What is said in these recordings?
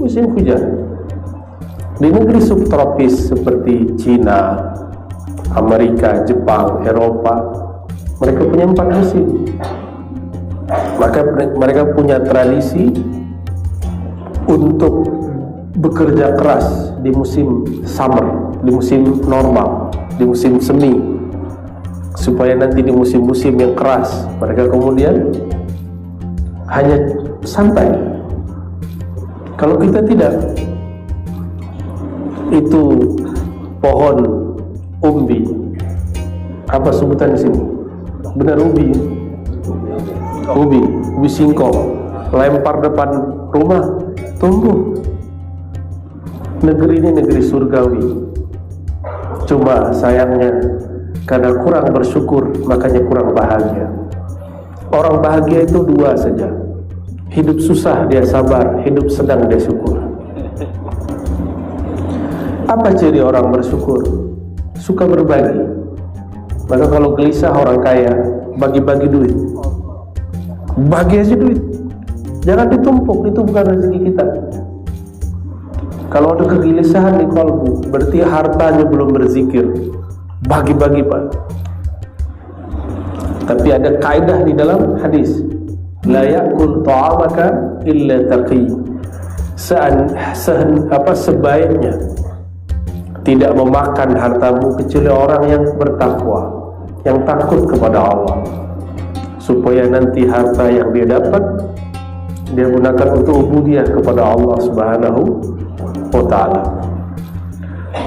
musim hujan. Di negeri subtropis seperti Cina, Amerika, Jepang, Eropa, mereka punya 4 musim. Maka mereka punya tradisi untuk bekerja keras di musim summer, di musim normal, di musim semi, supaya nanti di musim-musim yang keras mereka kemudian hanya santai. Kalau kita tidak, itu pohon umbi, apa sebutan di sini? Benar ubi singkong, lempar depan rumah, tumbuh. Negeri ini negeri surgawi. Cuma sayangnya karena kurang bersyukur, makanya kurang bahagia. Orang bahagia itu 2 saja. Hidup susah dia sabar, hidup sedang dia syukur. Apa ciri orang bersyukur? Suka berbagi. Maka kalau gelisah orang kaya, bagi-bagi duit. Bagi aja duit, jangan ditumpuk, itu bukan rezeki kita. Kalau ada kegelisahan di kalbu, berarti hartanya belum berzikir. Bagi-bagi Pak. Tapi ada kaidah di dalam hadis, la ya'kul ta'amaka illa taqi. Sebaiknya tidak memakan hartamu kecuali orang yang bertakwa, yang takut kepada Allah, supaya nanti harta yang dia dapat dia gunakan untuk ubudiyah kepada Allah Subhanahu wa ta'ala.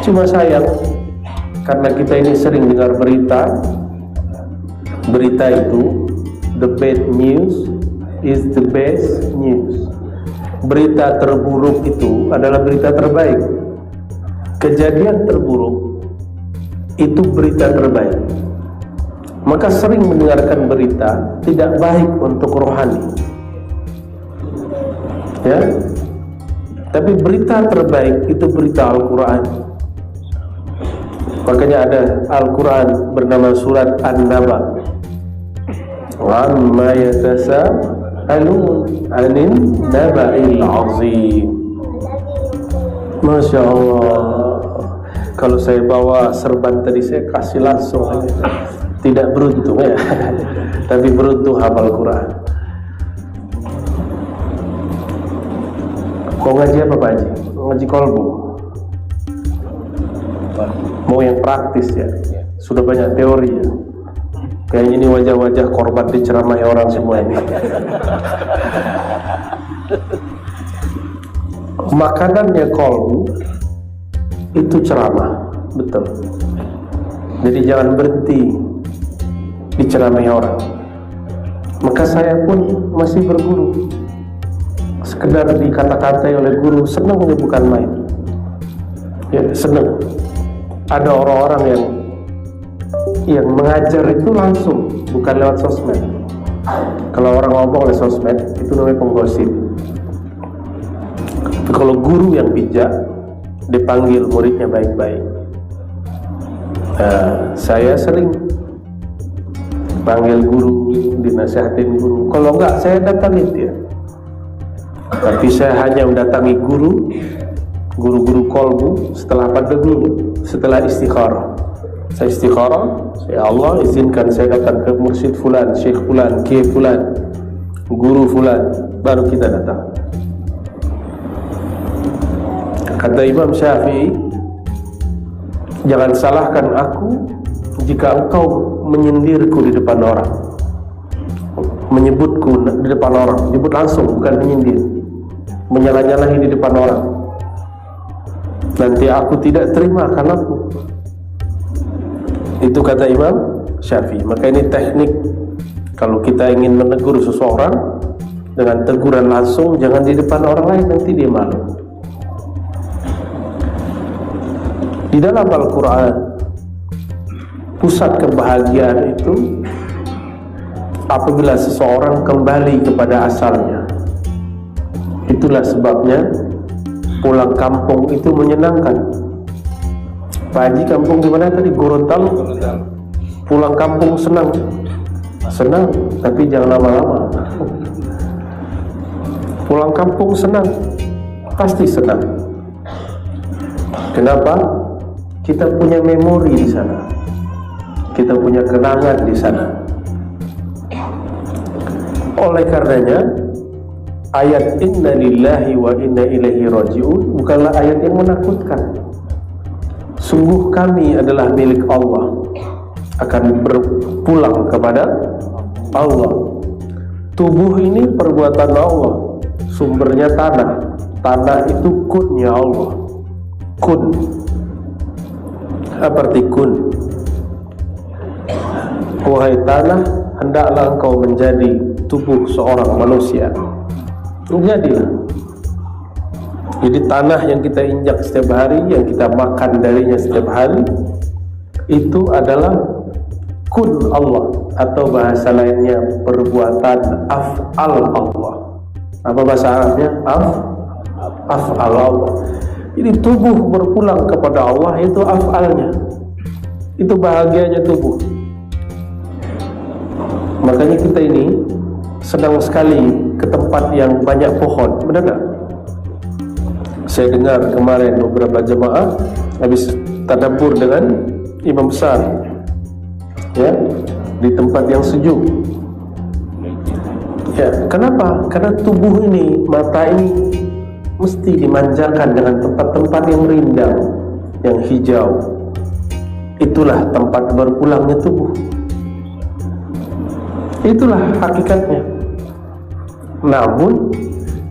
Cuma sayang, karena kita ini sering dengar berita itu, the bad news is the best news. Berita terburuk itu adalah berita terbaik. Kejadian terburuk itu berita terbaik. Maka sering mendengarkan berita tidak baik untuk rohani, ya. Tapi berita terbaik itu berita Al-Quran. Makanya ada Al-Quran bernama surat An-Naba. Amma yatasa'alun 'anil naba'il 'azim. Masya Allah. Kalau saya bawa serban tadi saya kasih langsung aja. Tidak beruntung ya, tapi beruntung hafal Quran. Mau ngaji apa Pak Haji? Ngaji kolbu? Mau yang praktis ya? Sudah banyak teori ya. Kayaknya ini wajah-wajah korban diceramahi orang semua ini. Makanannya kolbu itu ceramah, betul. Jadi jangan berhenti diceramahi orang. Maka saya pun masih berguru. Sekedar dikata-katai oleh guru, senangnya bukan main. Ya, senang. Ada orang-orang yang mengajar itu langsung, bukan lewat sosmed. Kalau orang ngomong lewat sosmed, itu namanya penggosip. Tapi kalau guru yang bijak, dipanggil muridnya baik-baik. Nah, saya sering panggil guru, dinasihatin guru. Kalau enggak, saya datangi dia. Tapi saya hanya mendatangi guru-guru kolbu setelah pandemi, setelah istikharah. Saya istikharah, ya Allah izinkan saya datang ke mursyid fulan, syekh fulan, kiai fulan, guru fulan, baru kita datang. Kata Imam Syafi'i, jangan salahkan aku jika engkau menyindirku di depan orang, menyebutku di depan orang, menyebut langsung, bukan menyindir, menyalah-nyalahi di depan orang. Nanti aku tidak terima kalahku. Itu kata Imam Syafi'i. Maka ini teknik kalau kita ingin menegur seseorang dengan teguran langsung, jangan di depan orang lain, nanti dia malu. Di dalam Al-Quran, pusat kebahagiaan itu apabila seseorang kembali kepada asalnya. Itulah sebabnya pulang kampung itu menyenangkan. Pak Haji kampung di mana tadi? Gorontalo. Pulang kampung senang, tapi jangan lama-lama. Pulang kampung senang, pasti senang. Kenapa? Kita punya memori di sana, kita punya kenangan di sana. Oleh karenanya, ayat inna lillahi wa inna ilaihi raji'un bukanlah ayat yang menakutkan. Sungguh kami adalah milik Allah, akan berpulang kepada Allah. Tubuh ini perbuatan Allah, sumbernya tanah. Tanah itu kunnya Allah. Kun, apa arti kun? Wahai tanah, hendaklah engkau menjadi tubuh seorang manusia. Jadilah. Jadi tanah yang kita injak setiap hari, yang kita makan darinya setiap hari, itu adalah kun Allah, atau bahasa lainnya perbuatan af'al Allah. Apa bahasa Arabnya? Af'al Allah. Jadi tubuh berpulang kepada Allah itu af'alnya. Itu bahagianya tubuh. Makanya kita ini sedang sekali ke tempat yang banyak pohon, benar tak? Saya dengar kemarin beberapa jemaah habis tadabbur dengan imam besar, ya, di tempat yang sejuk. Ya, kenapa? Karena tubuh ini, mata ini mesti dimanjakan dengan tempat-tempat yang rindang, yang hijau. Itulah tempat berpulangnya tubuh. Itulah hakikatnya. Namun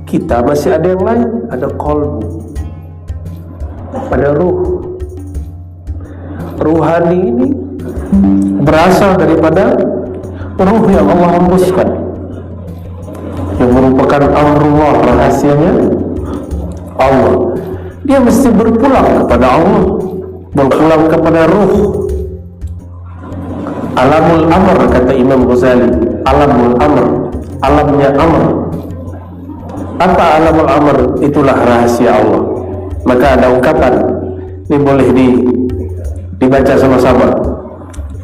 kita masih ada yang lain, ada qalbu, ada ruh. Ruhani ini berasal daripada ruh yang Allah hembuskan, yang merupakan amrullah, rahasianya Allah. Dia mesti berpulang kepada Allah, berpulang kepada ruh. Alamul amr, kata Imam Ghazali. Alamul amr, alamnya amr. Apa alamul amr? Itulah rahasia Allah. Maka ada ungkapan, ini boleh dibaca sama-sama.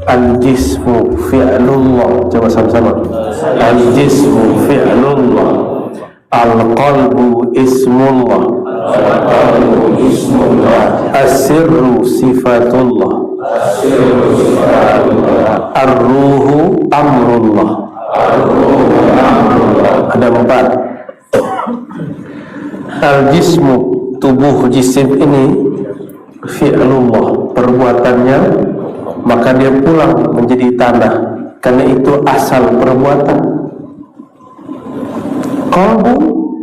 Al-jismu fi'lullah. Coba sama-sama. Al-jismu fi'lullah, al-qalbu ismullah, as-sirru sifatullah, ar-ruhu amrullah. Ada 4. Al-jismu, tubuh jisim ini, fi'lullah, perbuatannya, maka dia pulang menjadi tanah, karena itu asal perbuatan. Qalbu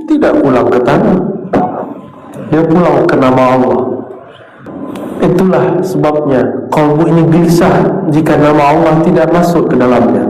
tidak pulang ke tanah, dia pulang ke nama Allah. Itulah sebabnya qalbu ini gelisah jika nama Allah tidak masuk ke dalamnya.